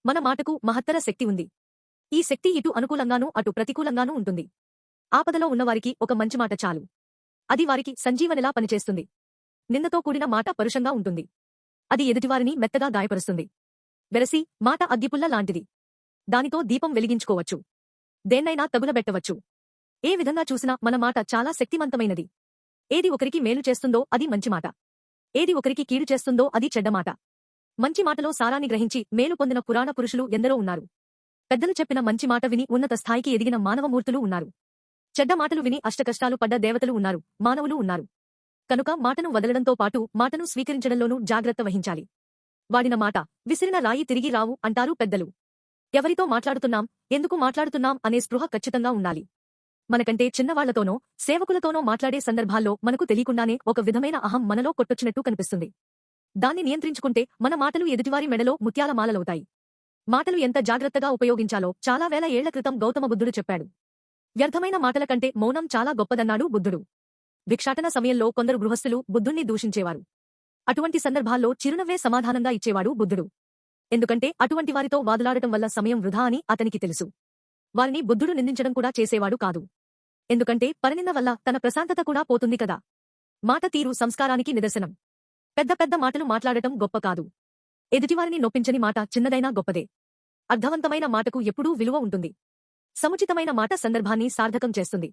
మన మాటకు మహత్తర శక్తి ఉంది. ఈ శక్తి ఇటు అనుకూలంగానూ అటు ప్రతికూలంగానూ ఉంటుంది. ఆపదలో ఉన్నవారికి ఒక మంచి మాట చాలు. అది వారికి సంజీవనిలా పనిచేస్తుంది. నిందతో కూడిన మాట పరుషంగా ఉంటుంది. అది ఎదుటివారిని మెత్తగా గాయపరుస్తుంది. వెరసి మాట అగ్గిపుల్ల లాంటిది. దానితో దీపం వెలిగించుకోవచ్చు. దేన్నైనా తగులబెట్టవచ్చు. ఏ విధంగా చూసినా మన మాట చాలా శక్తిమంతమైనది. ఏది ఒకరికి మేలు చేస్తుందో అది మంచి మాట. ఏది ఒకరికి కీడు చేస్తుందో అది చెడ్డమాట. మంచి మాటలో సారాన్ని గ్రహించి మేలు పొందిన పురాణ పురుషులు ఎందరో ఉన్నారు. పెద్దలు చెప్పిన మంచి మాట విని ఉన్నత స్థాయికి ఎదిగిన మానవమూర్తులు ఉన్నారు. చెడ్డ మాటలు విని అష్టకష్టాలు పడ్డ దేవతలు ఉన్నారు, మానవులు ఉన్నారు. కనుక మాటను వదలడంతో పాటు మాటను స్వీకరించడంలోనూ జాగ్రత్త వహించాలి. వాడిన మాట విసిరిన రాయి తిరిగి రావు అంటారు పెద్దలు. ఎవరితో మాట్లాడుతున్నాం, ఎందుకు మాట్లాడుతున్నాం అనే స్పృహ ఖచ్చితంగా ఉండాలి. మనకంటే చిన్నవాళ్లతోనో సేవకులతోనో మాట్లాడే సందర్భాల్లో మనకు తెలియకుండానే ఒక విధమైన అహం మనలో కొట్టొచ్చినట్టు కనిపిస్తుంది. దాన్ని నియంత్రించుకుంటే మన మాటలు ఎదుటివారి మెడలో ముత్యాల మాలలవుతాయి. మాటలు ఎంత జాగ్రత్తగా ఉపయోగించాలో చాలా వేల ఏళ్ల క్రితం గౌతమ బుద్ధుడు చెప్పాడు. వ్యర్థమైన మాటల కంటే మౌనం చాలా గొప్పదన్నాడు బుద్ధుడు. భిక్షాటన సమయంలో కొందరు గృహస్థులు బుద్ధుణ్ణి దూషించేవారు. అటువంటి సందర్భాల్లో చిరునవ్వే సమాధానంగా ఇచ్చేవాడు బుద్ధుడు. ఎందుకంటే అటువంటి వారితో వాదులాడటం వల్ల సమయం వృధా అని అతనికి తెలుసు. వారిని బుద్ధుడు నిందించడం కూడా చేసేవాడు కాదు. ఎందుకంటే పరనింద వల్ల తన ప్రశాంతత కూడా పోతుంది కదా. మాట తీరు సంస్కారానికి నిదర్శనం. పెద్ద పెద్ద మాటలు మాట్లాడటం గొప్ప కాదు. ఎదుటివారిని నొప్పించని మాట చిన్నదైనా గొప్పదే. అర్థవంతమైన మాటకు ఎప్పుడూ విలువ ఉంటుంది. సముచితమైన మాట సందర్భాన్ని సార్థకం చేస్తుంది.